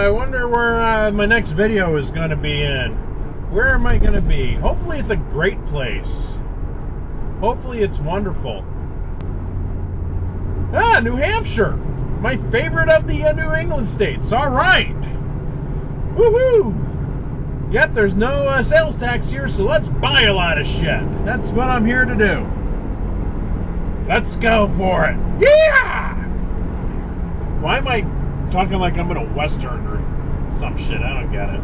I wonder where my next video is going to be in. Where am I going to be? Hopefully it's a great place. Hopefully it's wonderful. Ah, New Hampshire. My favorite of the New England states. All right. Woohoo! Yep, there's no sales tax here, so let's buy a lot of shit. That's what I'm here to do. Let's go for it. Yeah! Why am I talking like I'm in a Western or some shit? I don't get it.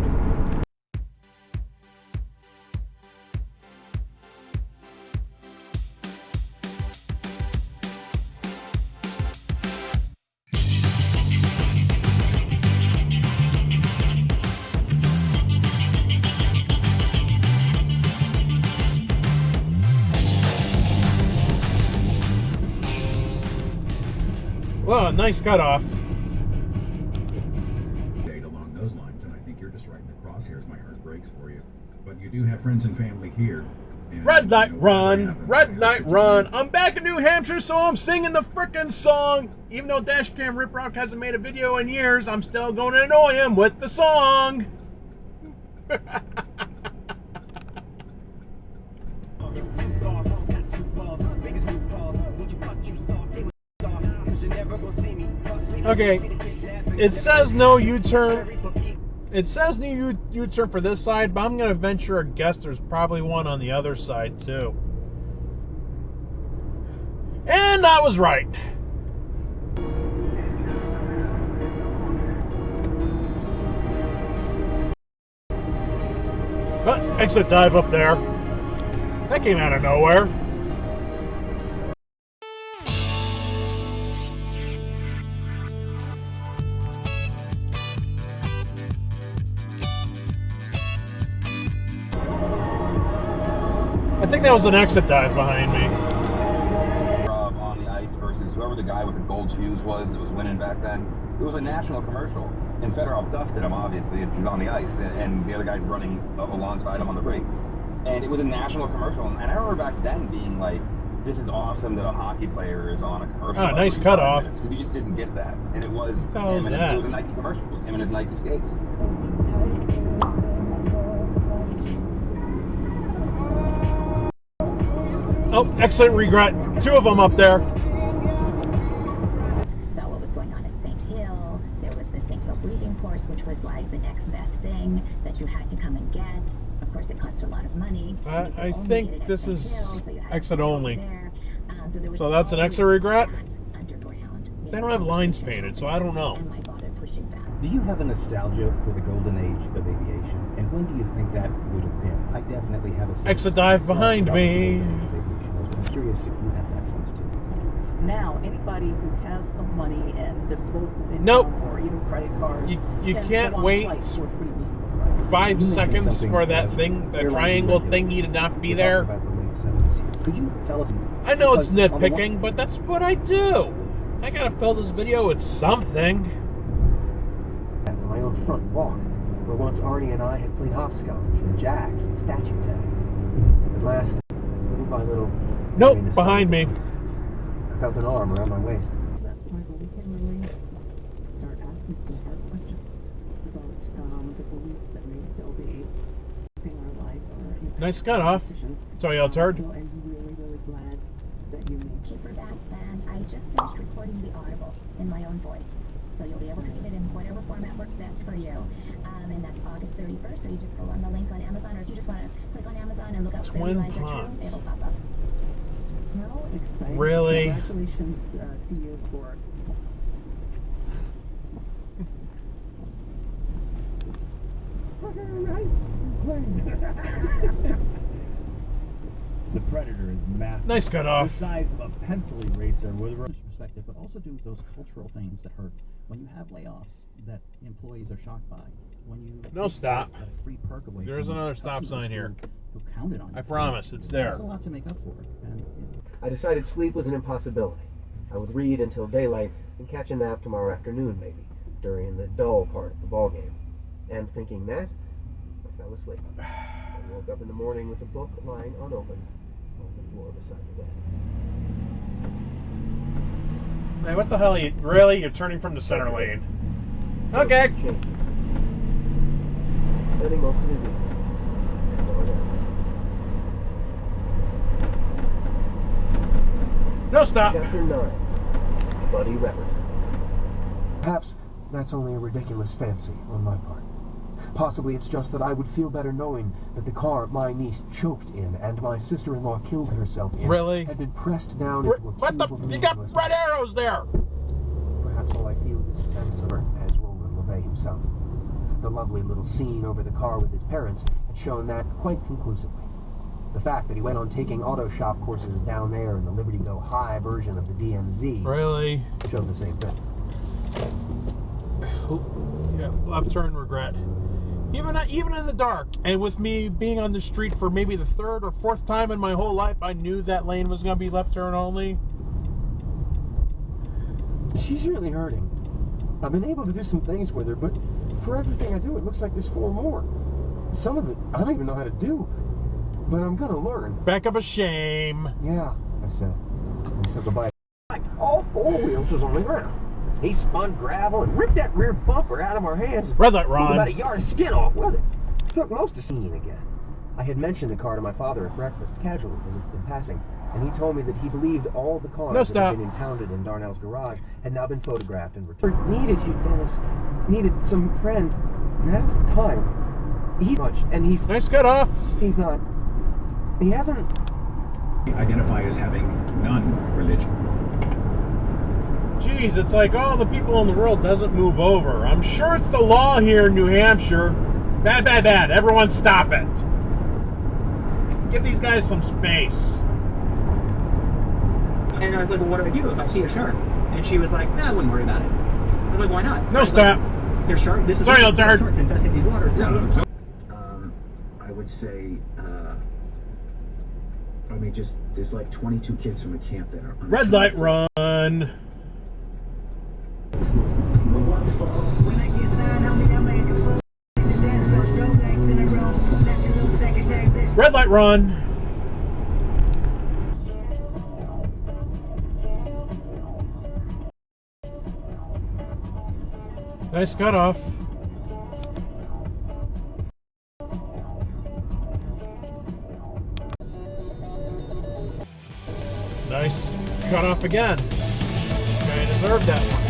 Well, nice cutoff. Along those lines, and I think you're just right in the crosshairs. My heart breaks for you, but you do have friends and family here. And, Red light run, red light run. I'm back in New Hampshire, so I'm singing the frickin' song. Even though Dashcam Rip Rock hasn't made a video in years, I'm still going to annoy him with the song. Okay, it says no U-turn. It says no U-turn for this side, but I'm going to venture a guess there's probably one on the other side too. And I was right. But exit dive up there. That came out of nowhere. I think that was an exit dive behind me. On the ice versus whoever the guy with the gold shoes was that was winning back then. It was a national commercial. And Fedorov dusted him, obviously. He's on the ice. And the other guy's running alongside him on the rink. And it was a national commercial. And I remember back then being like, this is awesome that a hockey player is on a commercial. Oh, nice cutoff. Because we just didn't get that. And it was What the hell is that? It was a Nike commercial. It was him and his Nike skates. Oh, excellent regret. Two of them up there. About what was going on at St. Hill. There was the St. Hill breeding course, which was like the next best thing that you had to come and get. Of course, it cost a lot of money. I think this is exit only. So that's an exit regret? They don't have lines painted, so I don't know. Do you have a nostalgia for the golden age of aviation? And when do you think that would have been? I definitely have a exit dive behind me. I'm curious if you have that sense too. Now, anybody who has some money and disposable income Nope. or even credit cards, you can't wait 5 seconds for that thing, the triangle thingy to not be there. Could you tell us? I know it's nitpicking, but that's what I do. I gotta fill this video with something. At my own front walk, where once Arnie and I had played hopscotch and jacks and statue tag. At last, little by little... Nope, behind me. I felt an arm around my waist. Michael, we can really start asking some hard questions about the beliefs that may still be in our life. Or Nice cutoff. So y'all turd. So I'm really, really glad that you made Thank you for that, and I just finished recording the Audible in my own voice. So you'll be able to get it in whatever format works best for you. And that's August 31st, so you just go on the link on Amazon, or if you just want to click on Amazon and look up Twin Reside, Ponds. it'll pop up. How exciting. Really? Congratulations to you for... The Predator is massive. Nice cutoff. The size of a pencil eraser with a perspective, but also do those cultural things that hurt when you have layoffs that employees are shocked by. When you No stop. get a free perk away There's from another stop customers sign here. who counted on you. I promise, it's there. There's a lot to make up for. And, I decided sleep was an impossibility. I would read until daylight and catch a nap tomorrow afternoon, maybe, during the dull part of the ball game. And thinking that, I fell asleep. I woke up in the morning with the book lying unopened on the floor beside the bed. Hey, what the hell are you... Really? You're turning from the center lane. Okay. spending most of his evenings. And no one else. No, stop. Chapter 9. Buddy Repperton. Perhaps that's only a ridiculous fancy on my part. Possibly it's just that I would feel better knowing that the car my niece choked in and my sister-in-law killed herself in had been pressed down into a What the? cube of You got meaningless red matter. arrows there. Perhaps all I feel is a sense of her, as Roland LeVay himself. The lovely little scene over the car with his parents had shown that quite conclusively. The fact that he went on taking auto shop courses down there in the Liberty Go High version of the DMZ showed the same thing. Yeah, left turn regret. Even in the dark, and with me being on the street for maybe the third or fourth time in my whole life, I knew that lane was going to be left turn only. She's really hurting. I've been able to do some things with her, but for everything I do, it looks like there's 4 more. Some of it I don't even know how to do, but I'm gonna learn. Back up a shame. Yeah, I said, and took a bite. All 4 wheels was on the ground. He spun gravel and ripped that rear bumper out of our hands. Red light, Ron. Pulled about a yard of skin off with it. Took most of seeing again. I had mentioned the car to my father at breakfast, casually, as if in passing, and he told me that he believed all the cars that had been impounded in Darnell's garage had now been photographed and returned. Needed you, Dennis. Needed some friend. That was the time. He's much, and he's... Nice cut off. He's not... He hasn't... Identify as having none religion. Jeez, it's like all the people in the world doesn't move over. I'm sure it's the law here in New Hampshire. Bad, bad, bad. Everyone stop it. Give these guys some space. And I was like, well, what do I do if I see a shark? And she was like, I wouldn't worry about it. I was like, why not? No, stop. Like, there's sharks. This is sorry, sharks infesting these waters. Yeah, I would say, I mean, just, there's like 22 kids from a camp that are... Red light, run. Red light, run. Nice cut off. Nice cut off again. Guy deserved that one.